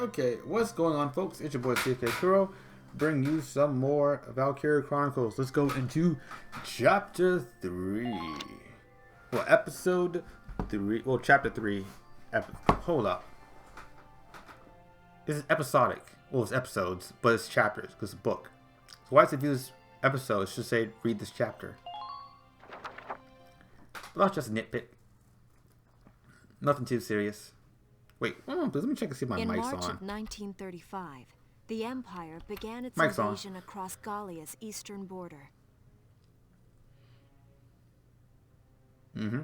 Okay, what's going on, folks? It's your boy CK Kuro, bring you some more Valkyria Chronicles. Let's go into Chapter 3. Well, Episode 3. Well, Chapter 3. Hold up. This is episodic. Well, it's episodes, but it's chapters, because it's a book. So why does it do this episode? It should say, read this chapter. But that's just a nitpick. Nothing too serious. Wait, let me check and see if my mic's on. In March of 1935, the Empire began its Mic's invasion across Gallia's eastern border. Mm-hmm.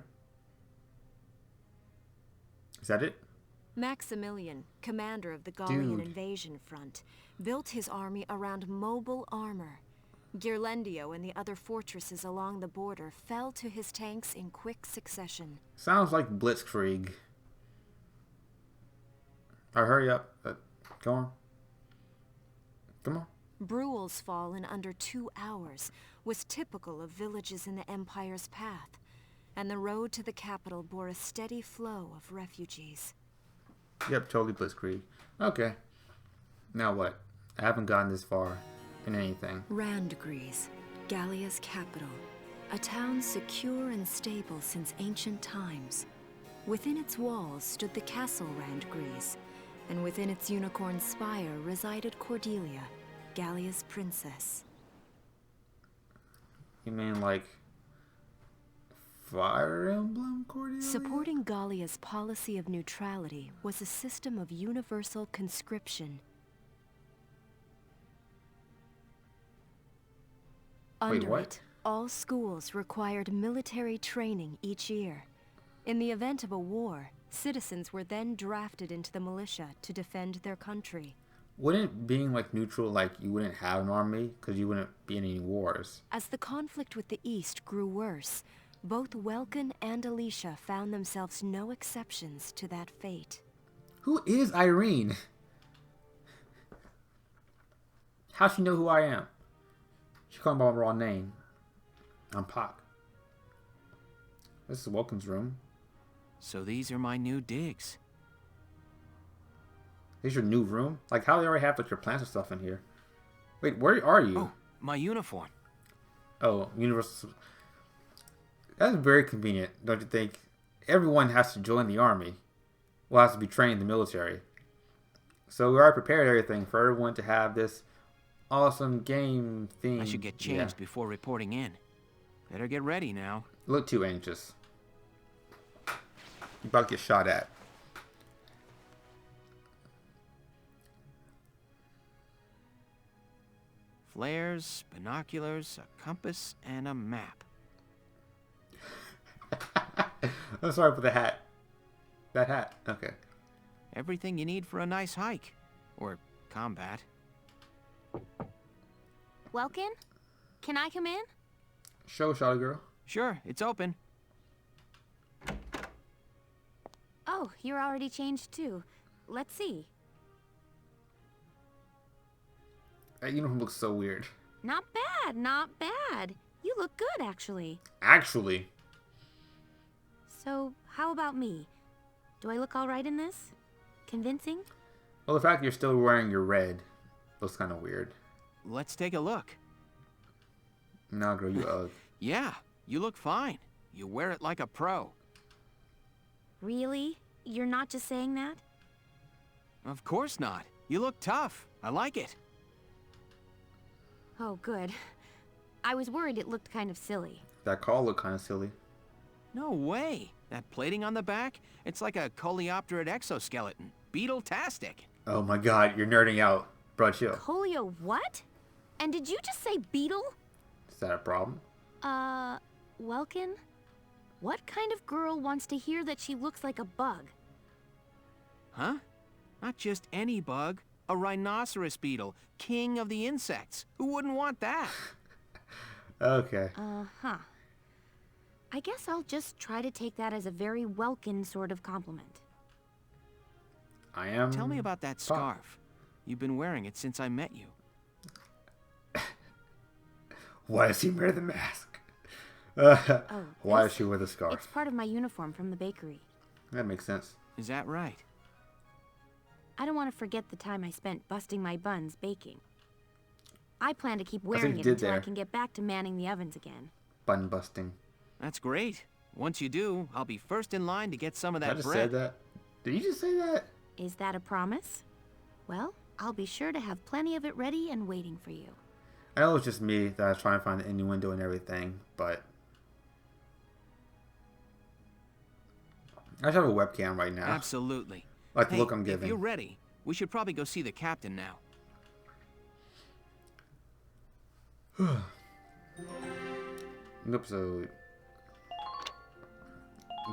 Is that it? Maximilian, commander of the Gallian Dude. invasion front, built his army around mobile armor. Ghirlandaio and the other fortresses along the border fell to his tanks in quick succession. Sounds like Blitzkrieg. Alright, hurry up. Go on. Come on. Bruhl's fall in under 2 hours was typical of villages in the Empire's path, and the road to the capital bore a steady flow of refugees. Yep, totally Blitzkrieg. Okay. Now what? I haven't gotten this far in anything. Randgries, Gallia's capital, a town secure and stable since ancient times. Within its walls stood the castle Randgries, and within its unicorn spire resided Cordelia, Gallia's princess. You mean like Fire Emblem Cordelia? Supporting Gallia's policy of neutrality was a system of universal conscription. Under what? it, all schools required military training each year. In the event of a war, citizens were then drafted into the militia to defend their country. Wouldn't being like neutral, like you wouldn't have an army because you wouldn't be in any wars? As the conflict with the East grew worse, both Welkin and Alicia found themselves no exceptions to that fate. Who is Irene? How'd she know who I am? She called me by my raw name. I'm Pac. This is Welkin's room. So these are my new digs. This is your new room? Like, how do they already have like your plants and stuff in here? Wait, where are you? Oh, my uniform. Oh, Universal. That's very convenient, don't you think? Everyone has to join the army. Well, has to be trained in the military. So we already prepared everything for everyone to have this awesome game theme. I should get changed before reporting in. Better get ready now. Look too anxious. You're about to get shot at. Flares, binoculars, a compass, and a map. I'm sorry for the hat. That hat. Okay. Everything you need for a nice hike. Or combat. Welkin? Can I come in? Show, shotty girl. Sure, it's open. Oh, you're already changed too. Let's see. That uniform looks so weird. Not bad, not bad. You look good, actually. Actually. So, how about me? Do I look all right in this? Convincing? Well, the fact you're still wearing your red looks kind of weird. Let's take a look. Nah, girl, you ugh. Yeah, you look fine. You wear it like a pro. Really? You're not just saying that? Of course not. You look tough. I like it. Oh, good. I was worried it looked kind of silly. That call looked kind of silly. No way. That plating on the back, it's like a coleopterate exoskeleton. Beetle-tastic. Oh my god, you're nerding out. Bro, chill. Colio what? And did you just say beetle? Is that a problem? Welkin? What kind of girl wants to hear that she looks like a bug? Huh? Not just any bug. A rhinoceros beetle, king of the insects. Who wouldn't want that? Okay. Uh-huh. I guess I'll just try to take that as a very Welkin sort of compliment. I am... Tell me about that scarf. You've been wearing it since I met you. Why does he wear the mask? Oh, Why does she wear the scarf? It's part of my uniform from the bakery. That makes sense. Is that right? I don't want to forget the time I spent busting my buns baking. I plan to keep wearing it until I can get back to manning the ovens again. Bun busting. That's great. Once you do, I'll be first in line to get some of that I just bread. said that. Did you just say that? Is that a promise? Well, I'll be sure to have plenty of it ready and waiting for you. I know it's just me that I was trying to find the innuendo and everything, but I just have a webcam right now. Absolutely. Like the Hey, look I'm giving. if you're ready, we should probably go see the captain now. Episode.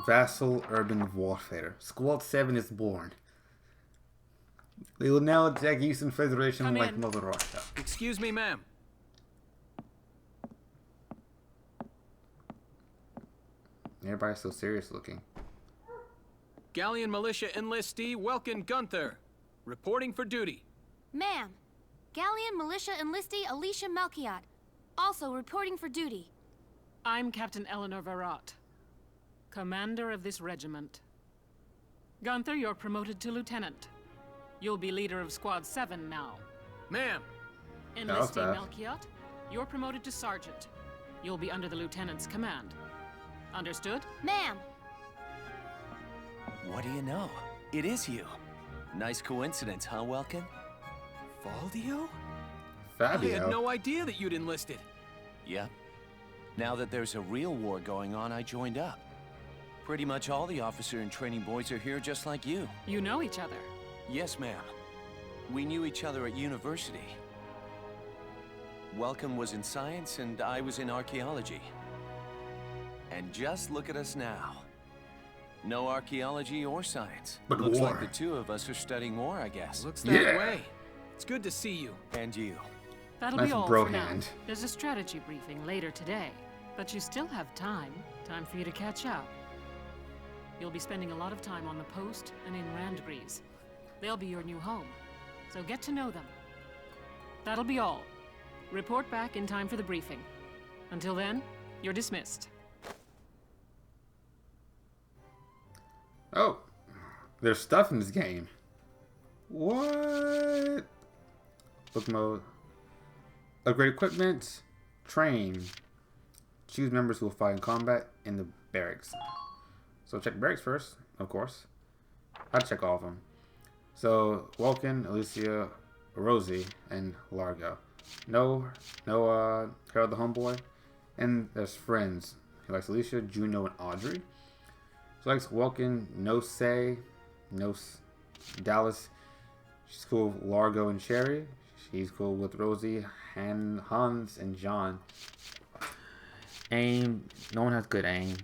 Vassal Urban Warfare. Squad 7 is born. They will now attack Eastern Federation Come like in. Mother Russia. Excuse me, ma'am. Everybody's so serious looking. Galleon Militia Enlistee Welkin Gunther, reporting for duty. Ma'am, Galleon Militia Enlistee Alicia Melchiot, also reporting for duty. I'm Captain Eleanor Varrot, commander of this regiment. Gunther, you're promoted to lieutenant. You'll be leader of Squad 7 now. Ma'am, Enlistee fast. Melchiot, you're promoted to sergeant. You'll be under the lieutenant's command. Understood? Ma'am! What do you know? It is you. Nice coincidence, huh, Welkin? Valdio? I Fabio. had no idea that you'd enlisted. Yep. Now that there's a real war going on, I joined up. Pretty much all the officer and training boys are here just like you. You know each other. Yes, ma'am. We knew each other at university. Welcome was in science and I was in archaeology. And just look at us now. No archaeology or science. But Looks war. like the two of us are studying more, I guess. Looks that Yeah. way. It's good to see you. And you. That'll Nice be all bro for now. hand. There's a strategy briefing later today, but you still have time. Time for you to catch up. You'll be spending a lot of time on the post and in Randgrees. They'll be your new home, so get to know them. That'll be all. Report back in time for the briefing. Until then, you're dismissed. Oh, there's stuff in this game. What? Book mode. Upgrade equipment. Train. Choose members who will fight in combat in the barracks. So check barracks first, of course. I'd check all of them. So Welkin, Alicia, Rosie, and Largo. No, Harold the homeboy. And there's friends. He likes Alicia, Juno, and Audrey. She likes Welkin, No Say, Dallas. She's cool with Largo and Sherry. She's cool with Rosie, Hans, and John. Aim. No one has good aim.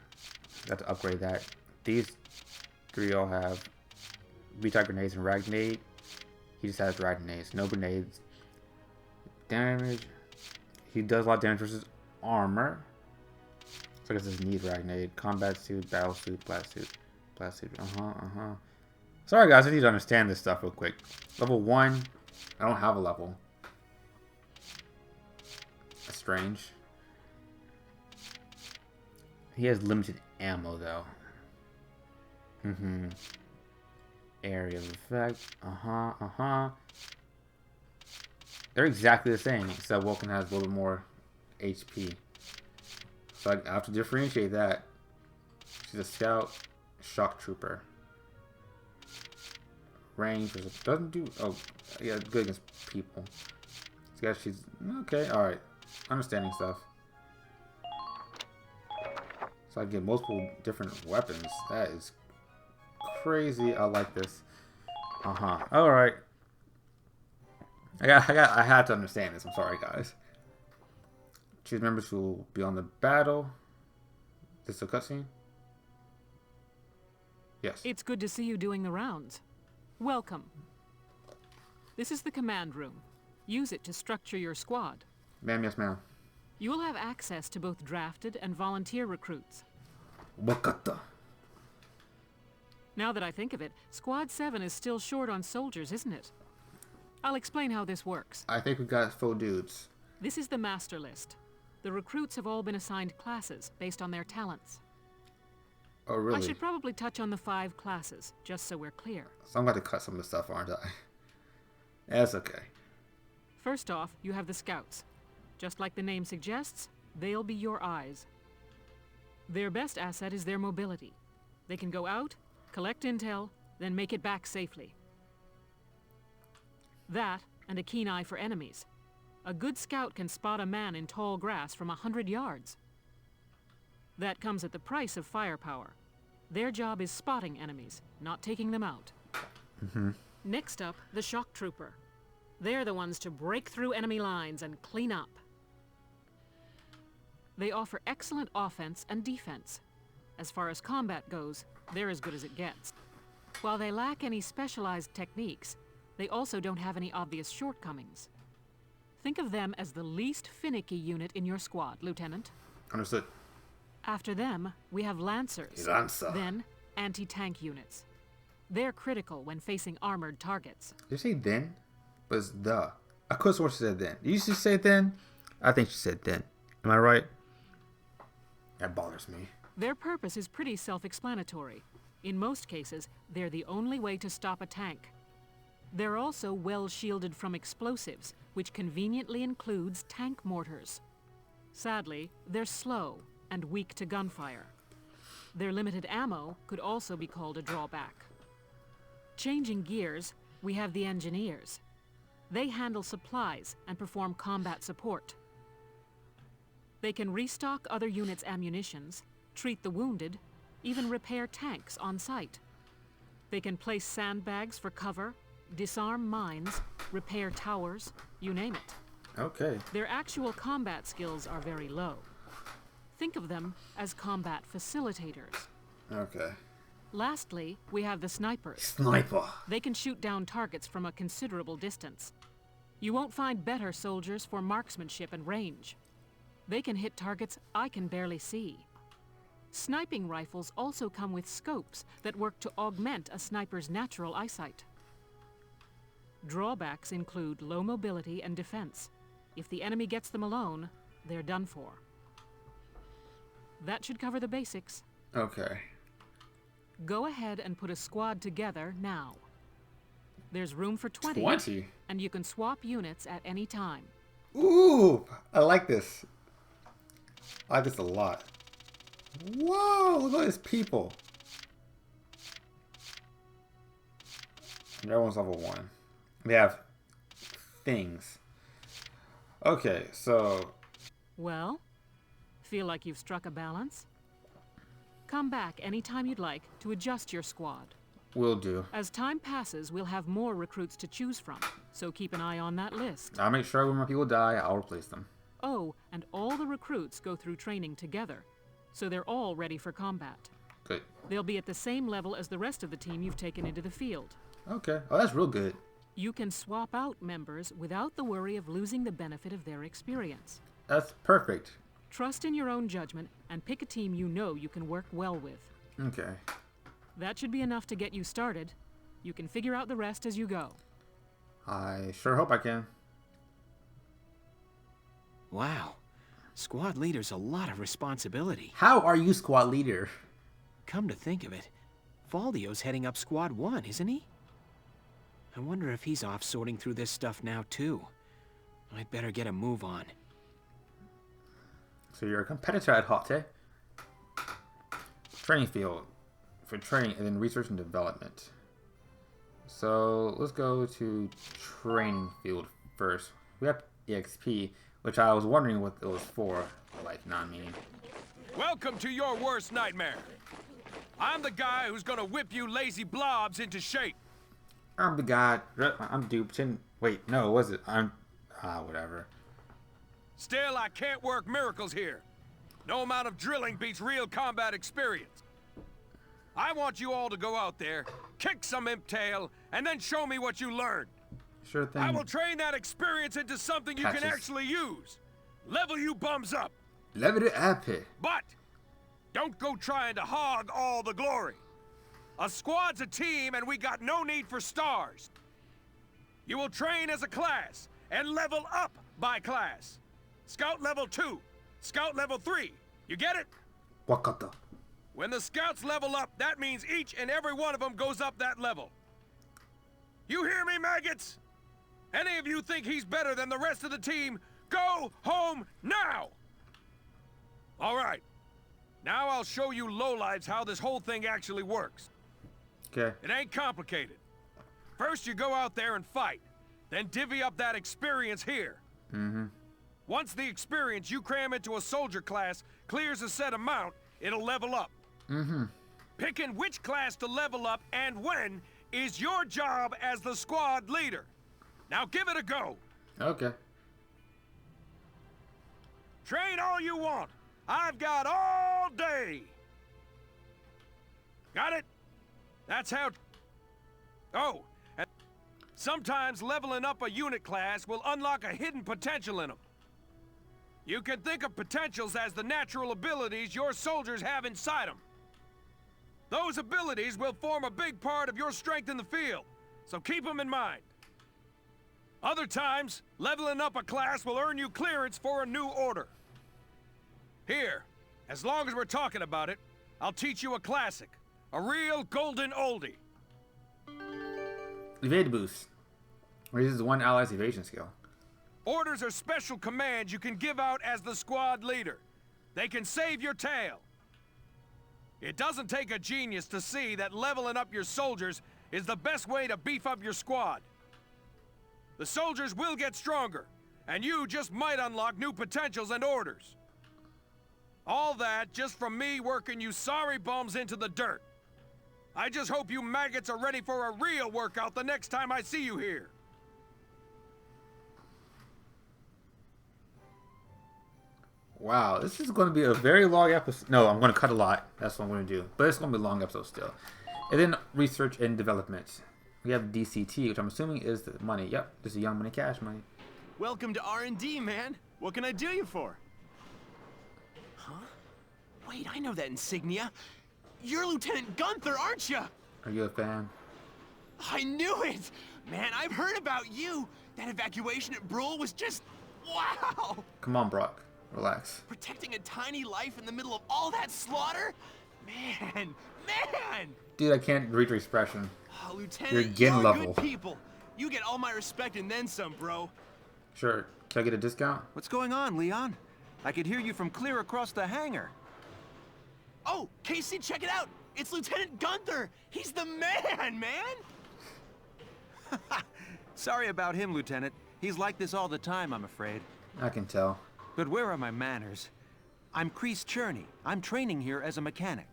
Got to upgrade that. These three all have B-type grenades and rag grenade. He just has rag grenades. No grenades. Damage. He does a lot of damage versus armor. So I guess this needs rag grenade. Combat suit, battle suit, blast suit. Blast suit. Sorry guys, I need to understand this stuff real quick. Level 1. I don't have a level. That's strange. He has limited ammo though. Area of effect. They're exactly the same, except Vulcan has a little bit more HP. So I have to differentiate that. She's a scout, shock trooper. Range doesn't do. Oh, yeah, good against people. So I guess she's okay. All right, understanding stuff. So I get multiple different weapons. That is crazy. I like this. All right. I had to understand this. I'm sorry, guys. Choose members who will be on the battle. Is this a cutscene? Yes. It's good to see you doing the rounds. Welcome. This is the command room. Use it to structure your squad. Ma'am, yes, ma'am. You will have access to both drafted and volunteer recruits. Wakata. Now that I think of it, Squad 7 is still short on soldiers, isn't it? I'll explain how this works. I think we got full dudes. This is the master list. The recruits have all been assigned classes based on their talents. Oh, really? I should probably touch on the 5 classes, just so we're clear. So I'm going to cut some of the stuff, aren't I? That's okay. First off, you have the Scouts. Just like the name suggests, they'll be your eyes. Their best asset is their mobility. They can go out, collect intel, then make it back safely. That, and a keen eye for enemies. A good scout can spot a man in tall grass from 100 yards. That comes at the price of firepower. Their job is spotting enemies, not taking them out. Next up, the shock trooper. They're the ones to break through enemy lines and clean up. They offer excellent offense and defense. As far as combat goes, they're as good as it gets. While they lack any specialized techniques, they also don't have any obvious shortcomings. Think of them as the least finicky unit in your squad, Lieutenant. Understood. After them, we have Lancers. Lancer. Then, anti-tank units. They're critical when facing armored targets. Did you say then? But it's the. I could have sworn she said then. Did you just say then? I think she said then. Am I right? That bothers me. Their purpose is pretty self-explanatory. In most cases, they're the only way to stop a tank. They're also well shielded from explosives, which conveniently includes tank mortars. Sadly, they're slow and weak to gunfire. Their limited ammo could also be called a drawback. Changing gears, we have the Engineers. They handle supplies and perform combat support. They can restock other units' ammunitions, treat the wounded, even repair tanks on site. They can place sandbags for cover, disarm mines, repair towers, you name it. Okay. Their actual combat skills are very low. Think of them as combat facilitators. Okay. Lastly, we have the snipers. Sniper. They can shoot down targets from a considerable distance. You won't find better soldiers for marksmanship and range. They can hit targets I can barely see. Sniping rifles also come with scopes that work to augment a sniper's natural eyesight. Drawbacks include low mobility and defense. If the enemy gets them alone, they're done for. That should cover the basics. Okay. Go ahead and put a squad together now. There's room for 20. 20? And you can swap units at any time. Ooh, I like this. I like this a lot. Whoa, look at these people. And everyone's level 1. They have things. Okay, so... Well, feel like you've struck a balance? Come back anytime you'd like to adjust your squad. Will do. As time passes, we'll have more recruits to choose from, so keep an eye on that list. I'll make sure when more people die, I'll replace them. Oh, and all the recruits go through training together, so they're all ready for combat. Good. They'll be at the same level as the rest of the team you've taken into the field. Okay. Oh, that's real good. You can swap out members without the worry of losing the benefit of their experience. That's perfect. Trust in your own judgment and pick a team you know you can work well with. Okay. That should be enough to get you started. You can figure out the rest as you go. I sure hope I can. Wow. Squad leader's a lot of responsibility. How are you squad leader? Come to think of it, Valdio's heading up Squad 1, isn't he? I wonder if he's off sorting through this stuff now, too. I'd better get a move on. So you're a competitor at Hotte. Training field. For training and then research and development. So let's go to training field first. We have EXP, which I was wondering what it was for, like non-meaning. Welcome to your worst nightmare. I'm the guy who's gonna whip you lazy blobs into shape. I'm the guy. I'm Dupchin. Wait, no, was it? Whatever. Still, I can't work miracles here. No amount of drilling beats real combat experience. I want you all to go out there, kick some imp tail, and then show me what you learned. Sure thing. I will train that experience into something you can actually use. Level you bums up. Level it up. But don't go trying to hog all the glory. A squad's a team, and we got no need for stars. You will train as a class and level up by class. Scout level 2, Scout level 3. You get it? Wakata. When the scouts level up, that means each and every one of them goes up that level. You hear me, maggots? Any of you think he's better than the rest of the team, go home now! All right. Now I'll show you lowlives how this whole thing actually works. Okay. It ain't complicated. First you go out there and fight, then divvy up that experience here. Mm-hmm. Once the experience you cram into a soldier class clears a set amount, it'll level up. Mm-hmm. Picking which class to level up and when is your job as the squad leader. Now give it a go. Okay. Train all you want. I've got all day. Got it? That's how... Oh, and sometimes leveling up a unit class will unlock a hidden potential in them. You can think of potentials as the natural abilities your soldiers have inside them. Those abilities will form a big part of your strength in the field, so keep them in mind. Other times, leveling up a class will earn you clearance for a new order. Here, as long as we're talking about it, I'll teach you a classic. A real golden oldie. Evade boost. Raises one ally's evasion skill. Orders are special commands you can give out as the squad leader. They can save your tail. It doesn't take a genius to see that leveling up your soldiers is the best way to beef up your squad. The soldiers will get stronger, and you just might unlock new potentials and orders. All that just from me working you sorry bums into the dirt. I just hope you maggots are ready for a real workout the next time I see you here. Wow, this is going to be a very long episode. No, I'm going to cut a lot. That's what I'm going to do. But it's going to be a long episode still. And then research and development. We have DCT, which I'm assuming is the money. Yep, this is Young Money Cash money. Welcome to R&D, man. What can I do you for? Huh? Wait, I know that insignia. You're Lieutenant Gunther, aren't you? Are you a fan? I knew it! Man, I've heard about you. That evacuation at Brule was just... wow! Come on, Brock. Relax. Protecting a tiny life in the middle of all that slaughter? Man! Dude, I can't read your expression. Oh, Lieutenant, You're again level. Good people. You get all my respect and then some, bro. Sure. Can I get a discount? What's going on, Leon? I could hear you from clear across the hangar. Oh, Casey, check it out! It's Lieutenant Gunther! He's the man! Sorry about him, Lieutenant. He's like this all the time, I'm afraid. I can tell. But where are my manners? I'm Kreese Cherney. I'm training here as a mechanic.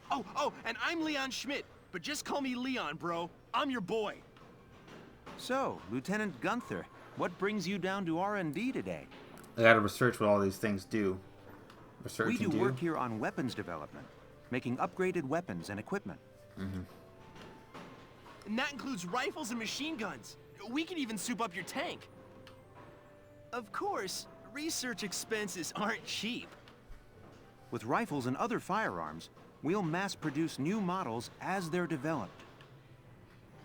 Oh, and I'm Leon Schmidt. But just call me Leon, bro. I'm your boy. So, Lieutenant Gunther, what brings you down to R&D today? I gotta research what all these things do. We do work here on weapons development, making upgraded weapons and equipment. Mm-hmm. And that includes rifles and machine guns. We can even soup up your tank. Of course, research expenses aren't cheap. With rifles and other firearms, we'll mass-produce new models as they're developed.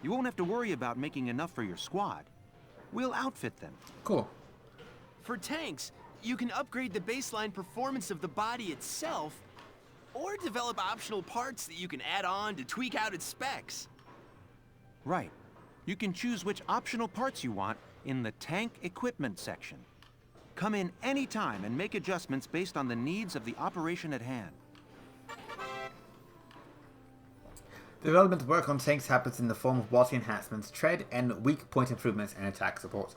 You won't have to worry about making enough for your squad. We'll outfit them. Cool. For tanks, you can upgrade the baseline performance of the body itself, or develop optional parts that you can add on to tweak out its specs. Right. You can choose which optional parts you want in the tank equipment section. Come in any time and make adjustments based on the needs of the operation at hand. Development work on tanks happens in the form of body enhancements, tread and weak point improvements, and attack support.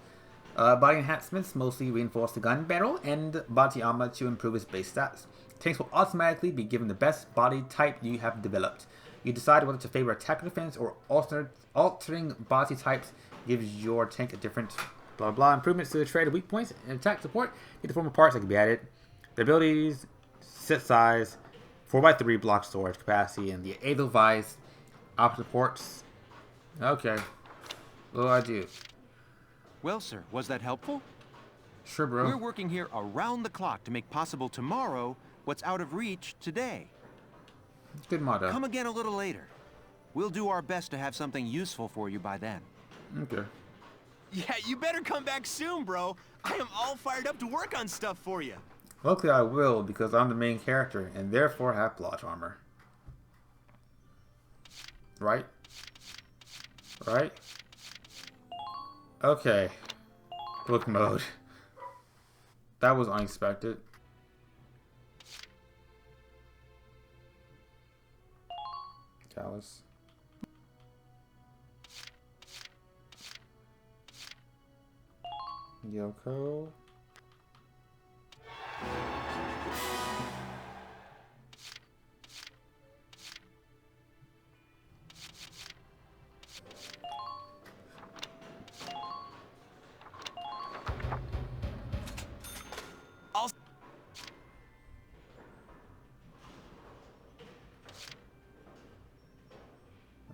Body enhancements mostly reinforce the gun barrel and body armor to improve its base stats. Tanks will automatically be given the best body type you have developed. You decide whether to favor attack or defense, or altering body types gives your tank a different blah blah. Improvements to the tread, weak points, and attack support in the form of parts that can be added. The abilities, set size, 4x3 block storage capacity, and the Edelweiss opposite ports. Okay. What do I do? Well, sir, was that helpful? Sure, bro. We're working here around the clock to make possible tomorrow what's out of reach today. Good motto. Come again a little later. We'll do our best to have something useful for you by then. Okay. Yeah, you better come back soon, bro. I am all fired up to work on stuff for you. Luckily I will, because I'm the main character, and therefore have plot armor. Right? Right? Okay. Book mode. That was unexpected. Callus. Yoko.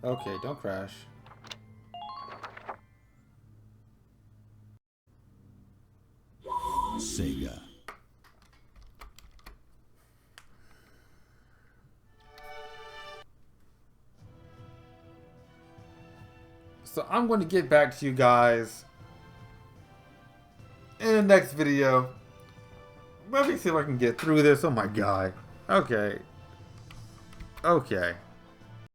Okay, don't crash. Sega. So I'm going to get back to you guys in the next video. Let me see if I can get through this. Oh my god. Okay. Okay.